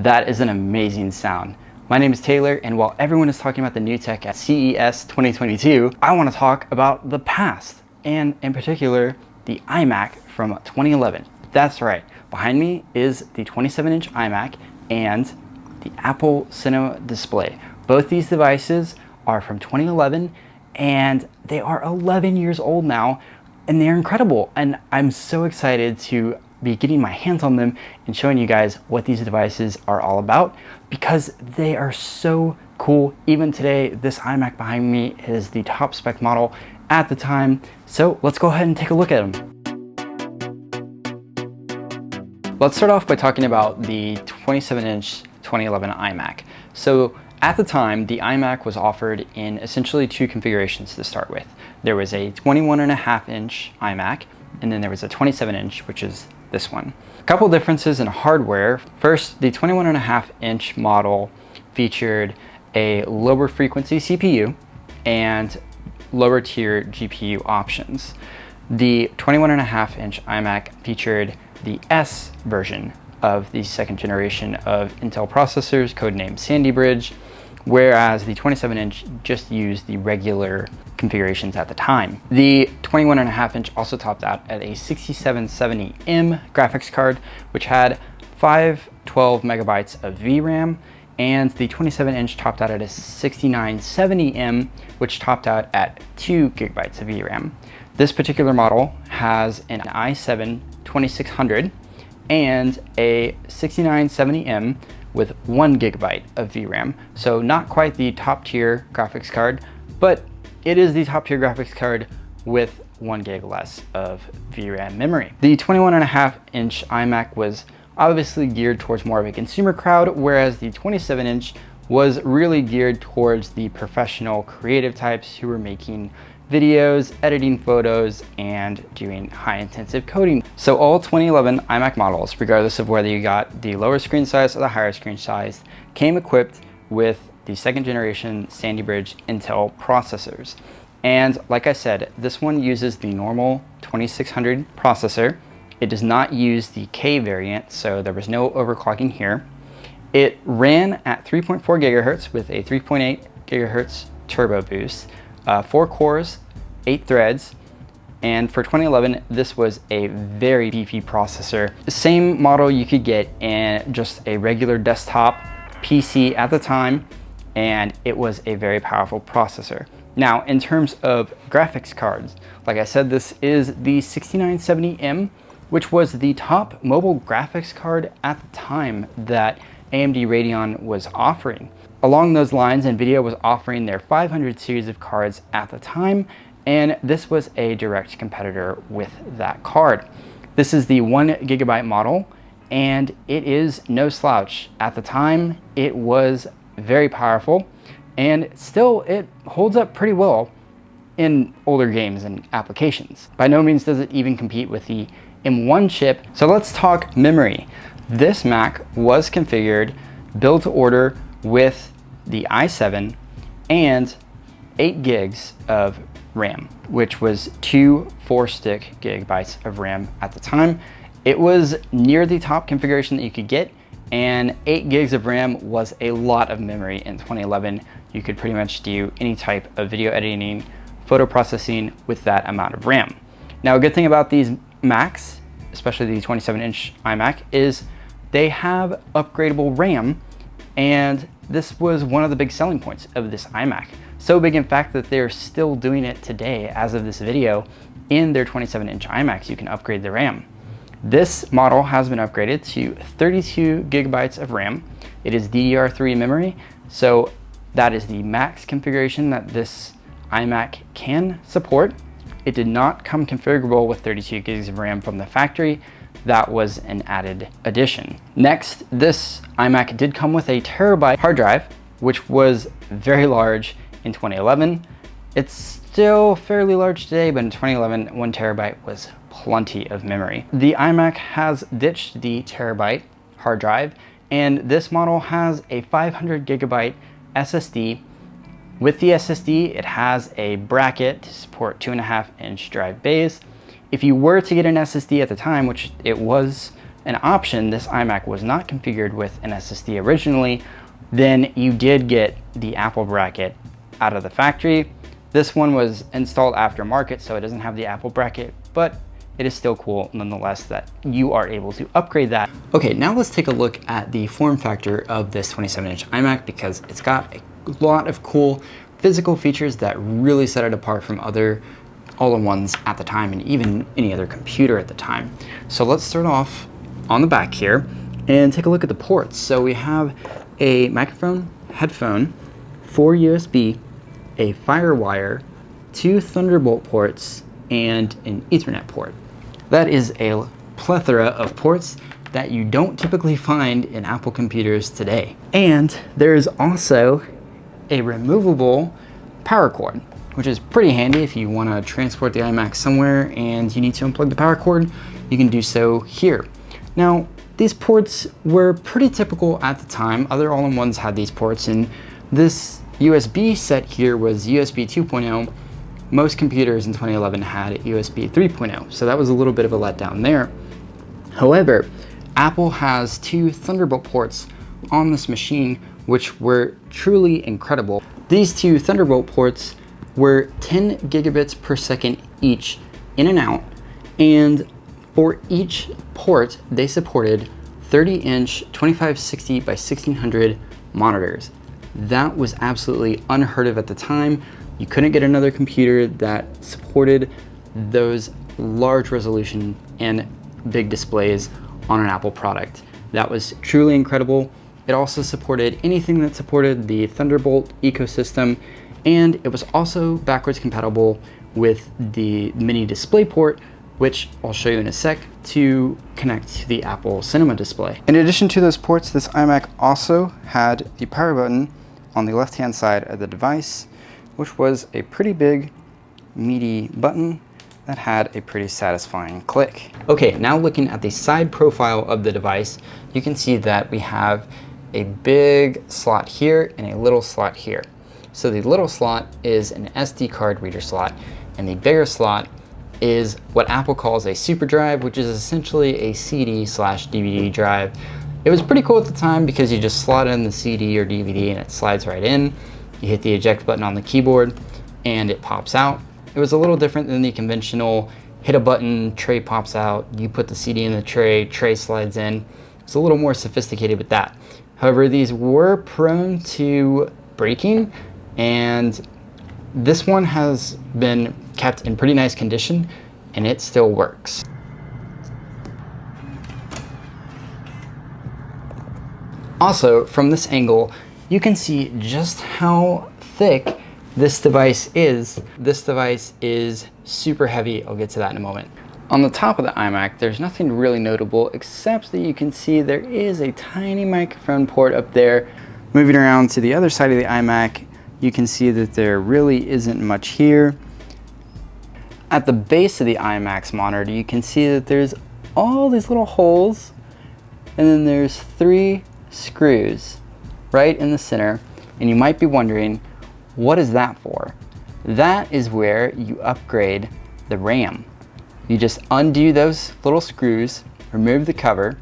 That is an amazing sound. My name is Taylor, and while everyone is talking about the new tech at CES 2022, I want to talk about the past, and in particular, the iMac from 2011. That's right, behind me is the 27-inch iMac and the Apple Cinema display. Both these devices are from 2011, and they are 11 years old now, and they're incredible. And I'm so excited to be getting my hands on them and showing you guys what these devices are all about, because they are so cool. Even today, this iMac behind me is the top spec model at the time. So let's go ahead and take a look at them. Let's start off by talking about the 27-inch 2011 iMac. So at the time, the iMac was offered in essentially two configurations to start with. There was a 21.5-inch iMac, and then there was a 27-inch, which is this one. A couple differences in hardware. First, the 21.5-inch model featured a lower frequency CPU and lower tier GPU options. The 21.5-inch iMac featured the S version of the second generation of Intel processors, codenamed Sandy Bridge, whereas the 27-inch just used the regular configurations at the time. The 21.5-inch also topped out at a 6770M graphics card, which had 512 megabytes of VRAM, and the 27-inch topped out at a 6970M, which topped out at 2 gigabytes of VRAM. This particular model has an i7 2600 and a 6970M with 1 gigabyte of VRAM. So not quite the top tier graphics card, but it is the top tier graphics card with 1 gig less of VRAM memory. The 21.5-inch iMac was obviously geared towards more of a consumer crowd, whereas the 27-inch was really geared towards the professional creative types who were making videos, editing photos, and doing high intensive coding. So all 2011 iMac models, regardless of whether you got the lower screen size or the higher screen size, came equipped with the second generation Sandy Bridge Intel processors. And like I said, this one uses the normal 2600 processor. It does not use the K variant, so there was no overclocking here. It ran at 3.4 gigahertz with a 3.8 gigahertz turbo boost, 4 cores, 8 threads, and for 2011, this was a very beefy processor. The same model you could get in just a regular desktop PC at the time, and it was a very powerful processor. Now, in terms of graphics cards, like I said, this is the 6970M, which was the top mobile graphics card at the time that AMD Radeon was offering. Along those lines, NVIDIA was offering their 500 series of cards at the time, and this was a direct competitor with that card. This is the 1 gigabyte model, and it is no slouch. At the time, it was very powerful, and still it holds up pretty well in older games and applications. By no means does it even compete with the M1 chip. So let's talk memory. This Mac was configured build to order with the i7 and 8 gigs of RAM, which was 2 4-stick gigabytes of RAM at the time. It was near the top configuration that you could get, and 8 gigs of RAM was a lot of memory in 2011. You could pretty much do any type of video editing, photo processing with that amount of RAM. Now, a good thing about these Macs, especially the 27-inch iMac, is they have upgradable RAM, and this was one of the big selling points of this iMac. So big, in fact, that they're still doing it today as of this video. In their 27-inch iMacs, you can upgrade the RAM. This model has been upgraded to 32 gigabytes of RAM. It is DDR3 memory, so that is the max configuration that this iMac can support. It did not come configurable with 32 gigs of RAM from the factory. That was an added addition. Next, this iMac did come with a terabyte hard drive, which was very large in 2011. It's still fairly large today, but in 2011, 1 terabyte was plenty of memory. The iMac has ditched the terabyte hard drive, and this model has a 500 gigabyte SSD. With the SSD, it has a bracket to support 2.5-inch drive bays. If you were to get an SSD at the time, which it was an option, this iMac was not configured with an SSD originally, then you did get the Apple bracket out of the factory. This one was installed aftermarket, so it doesn't have the Apple bracket, but it is still cool nonetheless that you are able to upgrade that. Okay, now let's take a look at the form factor of this 27-inch iMac, because it's got a lot of cool physical features that really set it apart from other all-in-ones at the time, and even any other computer at the time. So let's start off on the back here and take a look at the ports. So we have a microphone, headphone, 4 USB, a Firewire, 2 Thunderbolt ports, and an Ethernet port. That is a plethora of ports that you don't typically find in Apple computers today. And there is also a removable power cord, which is pretty handy if you want to transport the iMac somewhere and you need to unplug the power cord. You can do so here. Now, these ports were pretty typical at the time. Other all-in-ones had these ports, and this USB set here was USB 2.0. Most computers in 2011 had USB 3.0, so that was a little bit of a letdown there. However, Apple has 2 Thunderbolt ports on this machine, which were truly incredible. These 2 Thunderbolt ports were 10 gigabits per second each in and out, and for each port, they supported 30-inch 2560 by 1600 monitors. That was absolutely unheard of at the time. You couldn't get another computer that supported those large resolution and big displays on an Apple product. That was truly incredible. It also supported anything that supported the Thunderbolt ecosystem, and it was also backwards compatible with the mini display port, which I'll show you in a sec, to connect to the Apple Cinema display. In addition to those ports, this iMac also had the power button on the left-hand side of the device, which was a pretty big, meaty button that had a pretty satisfying click. Okay, now looking at the side profile of the device, you can see that we have a big slot here and a little slot here. So the little slot is an SD card reader slot, and the bigger slot is what Apple calls a Superdrive, which is essentially a CD/DVD drive. It was pretty cool at the time because you just slot in the CD or DVD and it slides right in. You hit the eject button on the keyboard and it pops out. It was a little different than the conventional hit a button, tray pops out, you put the CD in the tray slides in. It's a little more sophisticated with that. However, these were prone to breaking, and this one has been kept in pretty nice condition and it still works. Also, from this angle, you can see just how thick this device is. This device is super heavy. I'll get to that in a moment. On the top of the iMac, there's nothing really notable except that you can see there is a tiny microphone port up there. Moving around to the other side of the iMac, you can see that there really isn't much here. At the base of the iMac's monitor, you can see that there's all these little holes, and then there's 3 screws right in the center, and you might be wondering, what is that for? That is where you upgrade the RAM. You just undo those little screws, remove the cover,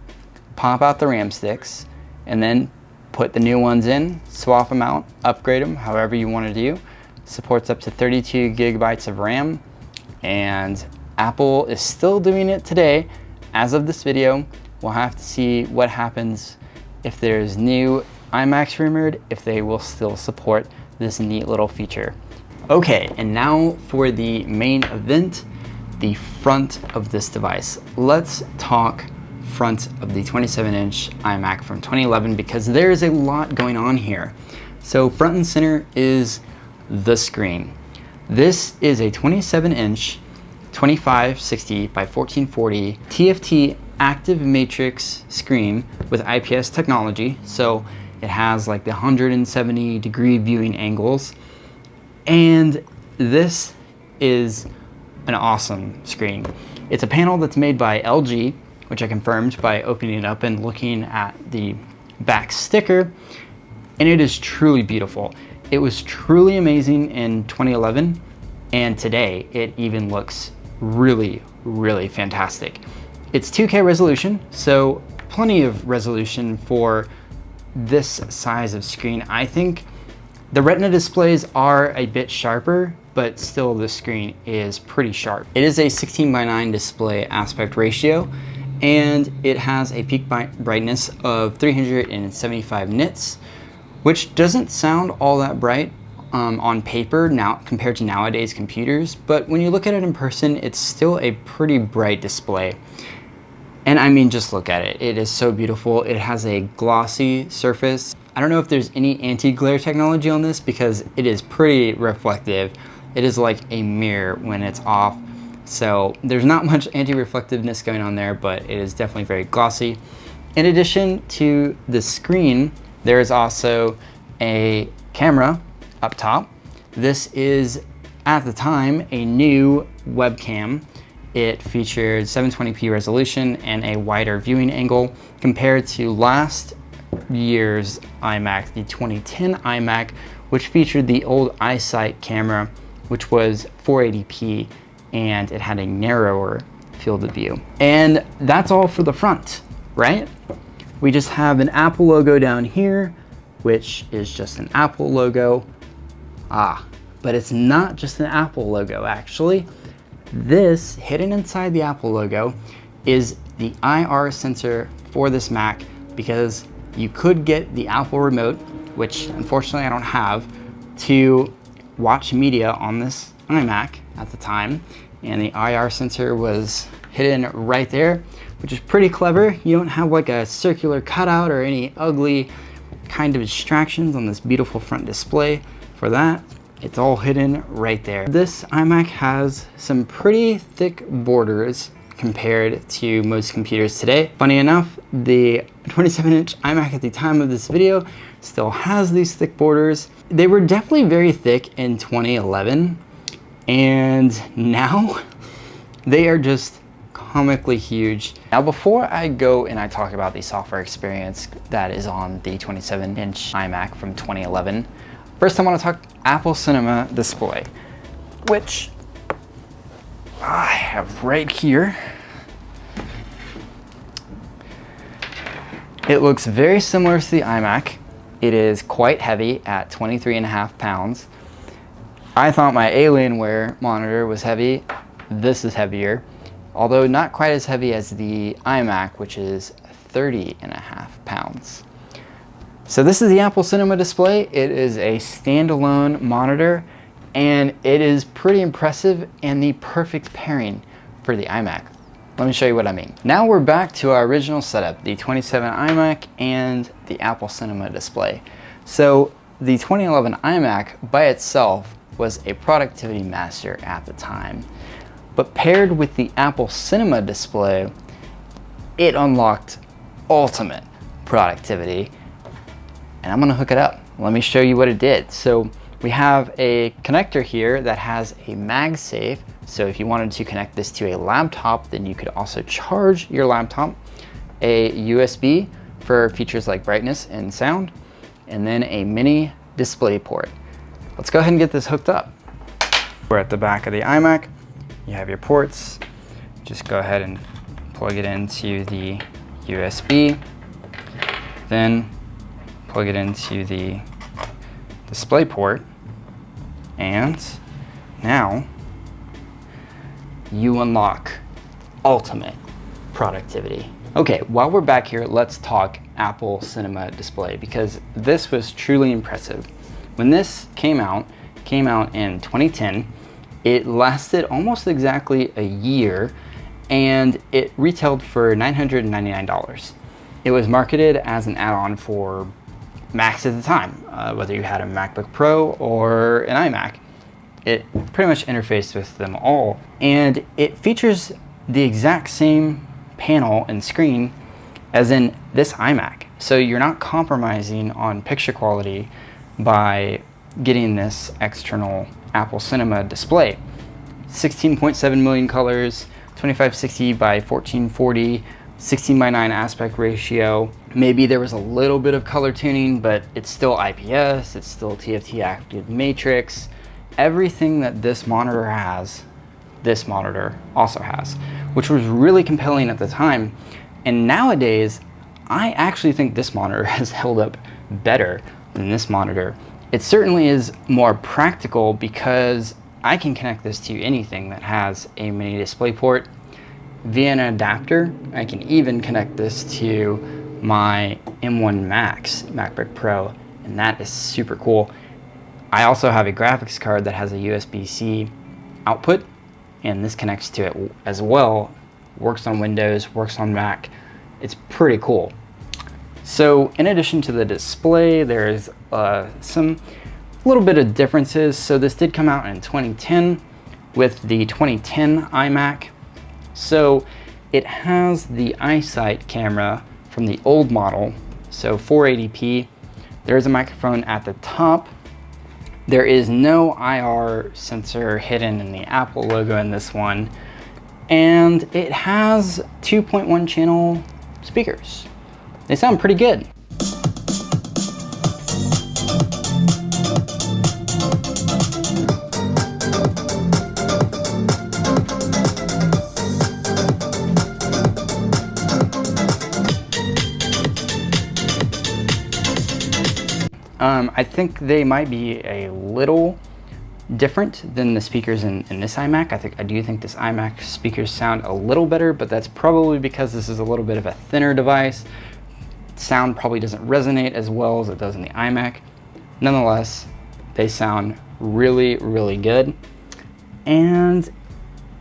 pop out the RAM sticks, and then put the new ones in, swap them out, upgrade them however you want to do. Supports up to 32 gigabytes of RAM, and Apple is still doing it today. As of this video, we'll have to see what happens if there's new iMacs rumored, if they will still support this neat little feature. Okay, and now for the main event, the front of this device. Let's talk front of the 27-inch iMac from 2011 because there is a lot going on here. So front and center is the screen. This is a 27-inch 2560 by 1440 TFT active matrix screen with IPS technology. So it has like the 170-degree viewing angles. And this is an awesome screen. It's a panel that's made by LG, which I confirmed by opening it up and looking at the back sticker, and it is truly beautiful. It was truly amazing in 2011, and today it even looks really, really fantastic. It's 2K resolution, so plenty of resolution for this size of screen. I think the Retina displays are a bit sharper, but still the screen is pretty sharp. It is a 16:9 display aspect ratio, and it has a peak brightness of 375 nits, which doesn't sound all that bright on paper now compared to nowadays computers, but when you look at it in person, it's still a pretty bright display. And I mean, just look at it. It is so beautiful. It has a glossy surface. I don't know if there's any anti-glare technology on this because it is pretty reflective. It is like a mirror when it's off. So there's not much anti-reflectiveness going on there, but it is definitely very glossy. In addition to the screen, there is also a camera up top. This is, at the time, a new webcam. It featured 720p resolution and a wider viewing angle compared to last year's iMac, the 2010 iMac, which featured the old iSight camera, which was 480p, and it had a narrower field of view. And that's all for the front, right? We just have an Apple logo down here, which is just an Apple logo. But it's not just an Apple logo, actually. This, hidden inside the Apple logo, is the IR sensor for this Mac, because you could get the Apple remote, which unfortunately I don't have, to watch media on this iMac at the time, and the IR sensor was hidden right there, which is pretty clever. You don't have like a circular cutout or any ugly kind of distractions on this beautiful front display. For that, it's all hidden right there. This iMac has some pretty thick borders compared to most computers today. Funny enough, the 27-inch iMac at the time of this video still has these thick borders. They were definitely very thick in 2011, and now they are just comically huge. Now, before I go and I talk about the software experience that is on the 27-inch iMac from 2011, first, I want to talk Apple Cinema display, which I have right here. It looks very similar to the iMac. It is quite heavy at 23.5 pounds. I thought my Alienware monitor was heavy. This is heavier, although not quite as heavy as the iMac, which is 30.5 pounds. So this is the Apple Cinema display. It is a standalone monitor, and it is pretty impressive and the perfect pairing for the iMac. Let me show you what I mean. Now we're back to our original setup, the 27 iMac and the Apple Cinema display. So the 2011 iMac by itself was a productivity master at the time, but paired with the Apple Cinema display, it unlocked ultimate productivity. And I'm gonna hook it up. Let me show you what it did. So we have a connector here that has a MagSafe. So if you wanted to connect this to a laptop, then you could also charge your laptop. A USB for features like brightness and sound, and then a mini display port. Let's go ahead and get this hooked up. We're at the back of the iMac. You have your ports. Just go ahead and plug it into the USB. Then plug it into the display port, and now you unlock ultimate productivity. Okay, while we're back here, let's talk Apple Cinema display, because this was truly impressive. When this came out in 2010, it lasted almost exactly a year, and it retailed for $999. It was marketed as an add-on for Macs at the time, whether you had a MacBook Pro or an iMac. It pretty much interfaced with them all, and it features the exact same panel and screen as in this iMac. So you're not compromising on picture quality by getting this external Apple Cinema display. 16.7 million colors, 2560 by 1440, 16:9 aspect ratio. Maybe there was a little bit of color tuning, but it's still IPS, it's still TFT active matrix. Everything that this monitor has this monitor also has, which was really compelling at the time. And nowadays, I actually think this monitor has held up better than this monitor. It certainly is more practical because I can connect this to anything that has a mini display port via an adapter. I can even connect this to my M1 Max MacBook Pro, and that is super cool. I also have a graphics card that has a USB-C output, and this connects to it as well. Works on Windows, works on Mac. It's pretty cool. So in addition to the display, there's some little bit of differences. So this did come out in 2010 with the 2010 iMac. So it has the iSight camera from the old model, so 480p. There is a microphone at the top. There is no IR sensor hidden in the Apple logo in this one. And it has 2.1 channel speakers. They sound pretty good. I think they might be a little different than the speakers in this iMac. I do think this iMac speakers sound a little better, but that's probably because this is a little bit of a thinner device. Sound probably doesn't resonate as well as it does in the iMac. Nonetheless, they sound really, really good. And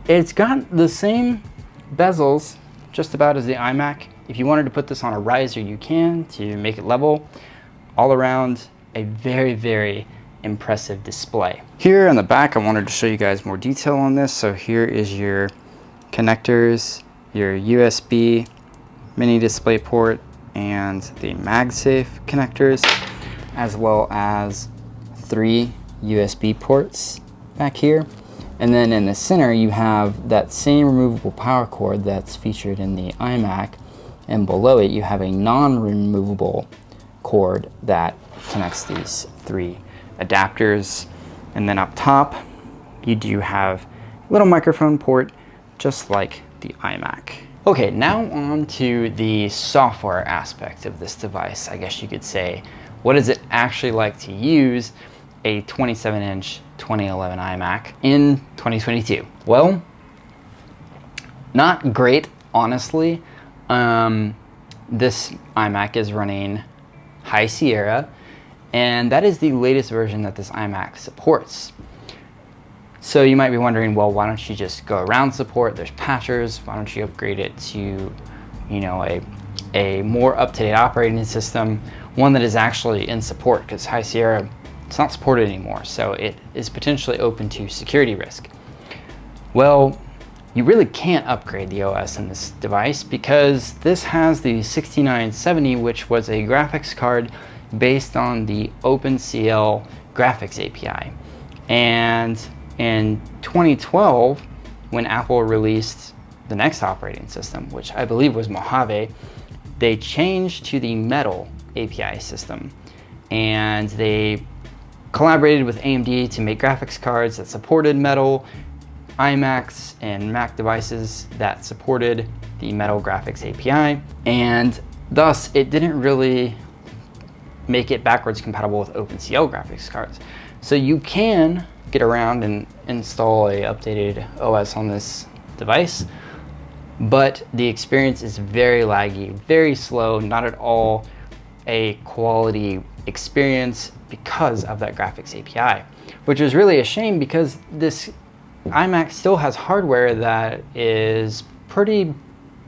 it's got the same bezels just about as the iMac. If you wanted to put this on a riser, you can to make it level. All around, a very, very impressive display. Here on the back, I wanted to show you guys more detail on this. So here is your connectors, your USB mini display port, and the MagSafe connectors, as well as 3 USB ports back here. And then in the center, you have that same removable power cord that's featured in the iMac, and below it, you have a non-removable cord that connects these 3 adapters. And then up top, you do have a little microphone port, just like the iMac. Okay, now on to the software aspect of this device, I guess you could say. What is it actually like to use a 27-inch 2011 iMac in 2022? Well, not great, honestly. This iMac is running High Sierra, and that is the latest version that this iMac supports. So you might be wondering, well, why don't you just go around support? There's patchers. Why don't you upgrade it to, you know, a more up-to-date operating system, one that is actually in support, because High Sierra, it's not supported anymore, so it is potentially open to security risk. Well, you really can't upgrade the OS in this device because this has the 6970, which was a graphics card based on the OpenCL graphics API. And in 2012, when Apple released the next operating system, which I believe was Mojave, they changed to the Metal API system. And they collaborated with AMD to make graphics cards that supported Metal, iMacs and Mac devices that supported the Metal graphics API, and thus it didn't really make it backwards compatible with OpenCL graphics cards. So you can get around and install a updated OS on this device, but the experience is very laggy, very slow, not at all a quality experience because of that graphics API, which is really a shame because this iMac still has hardware that is pretty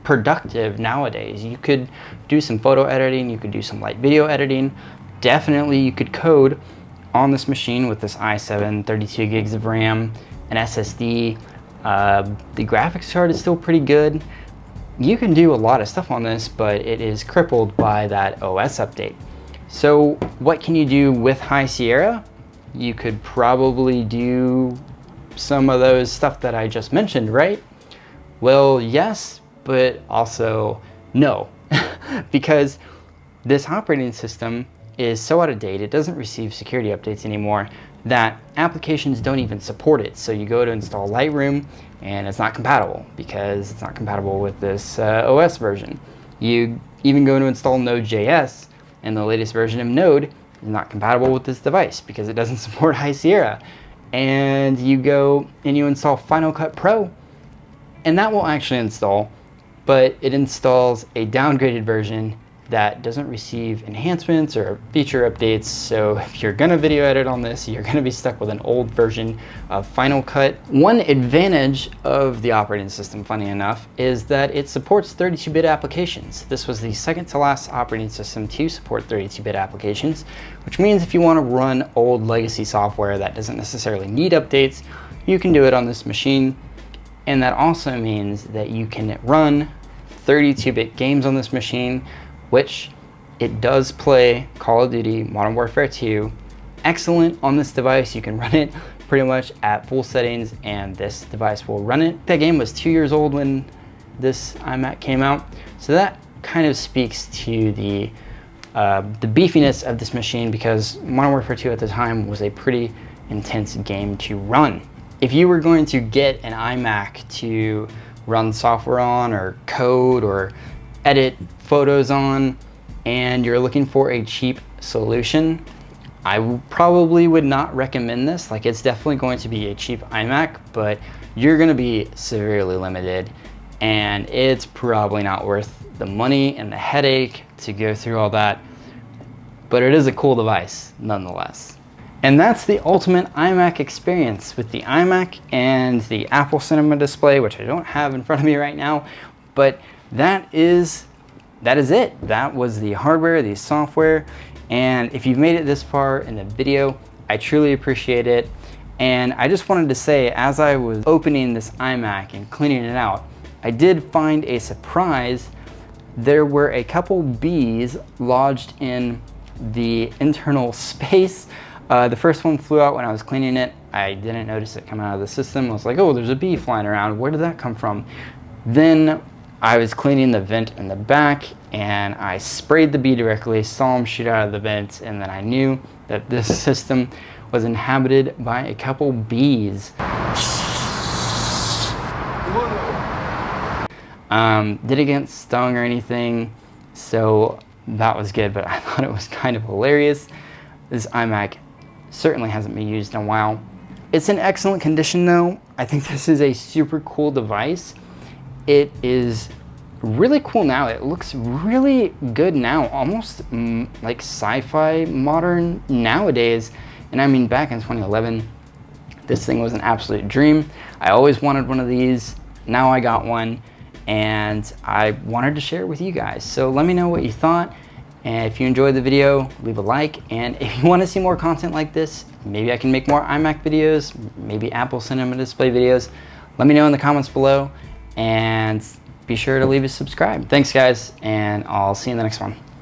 productive nowadays. You could do some photo editing, you could do some light video editing. Definitely you could code on this machine with this i7, 32 gigs of RAM, an SSD. The graphics card is still pretty good. You can do a lot of stuff on this, but it is crippled by that OS update. So what can you do with High Sierra? You could probably do some of those stuff that I just mentioned, right? Well, yes, but also no, because this operating system is so out of date, it doesn't receive security updates anymore, that applications don't even support it. So you go to install Lightroom and it's not compatible because it's not compatible with this OS version. You even go to install Node.js, and the latest version of Node is not compatible with this device because it doesn't support High Sierra. And you go and you install Final Cut Pro, and that will actually install, but it installs a downgraded version that doesn't receive enhancements or feature updates. So if you're gonna video edit on this, you're gonna be stuck with an old version of Final Cut. One advantage of the operating system, funny enough, is that it supports 32-bit applications. This was the second to last operating system to support 32-bit applications, which means if you wanna run old legacy software that doesn't necessarily need updates, you can do it on this machine. And that also means that you can run 32-bit games on this machine, which it does play Call of Duty Modern Warfare 2. Excellent on this device. You can run it pretty much at full settings and this device will run it. That game was 2 years old when this iMac came out. So that kind of speaks to the beefiness of this machine, because Modern Warfare 2 at the time was a pretty intense game to run. If you were going to get an iMac to run software on or code or edit photos on, and you're looking for a cheap solution, I probably would not recommend this. Like, it's definitely going to be a cheap iMac, but you're gonna be severely limited, and it's probably not worth the money and the headache to go through all that, but it is a cool device nonetheless. And that's the ultimate iMac experience with the iMac and the Apple Cinema display, which I don't have in front of me right now, but that is it. That was the hardware, the software, and if you've made it this far in the video, I truly appreciate it. And I just wanted to say, as I was opening this iMac and cleaning it out, I did find a surprise. There were a couple bees lodged in the internal space. The first one flew out when I was cleaning it. I didn't notice it coming out of the system. I was like, oh, there's a bee flying around. Where did that come from? Then I was cleaning the vent in the back and I sprayed the bee directly, saw him shoot out of the vent, and then I knew that this system was inhabited by a couple bees. Didn't get stung or anything, so that was good, but I thought it was kind of hilarious. This iMac certainly hasn't been used in a while. It's in excellent condition though. I think this is a super cool device. It is really cool now. It looks really good now, almost like sci-fi modern nowadays. And I mean, back in 2011, this thing was an absolute dream. I always wanted one of these. Now I got one and I wanted to share it with you guys. So let me know what you thought. And if you enjoyed the video, leave a like. And if you want to see more content like this, maybe I can make more iMac videos, maybe Apple Cinema Display videos, let me know in the comments below. And be sure to leave a subscribe. Thanks guys, and I'll see you in the next one.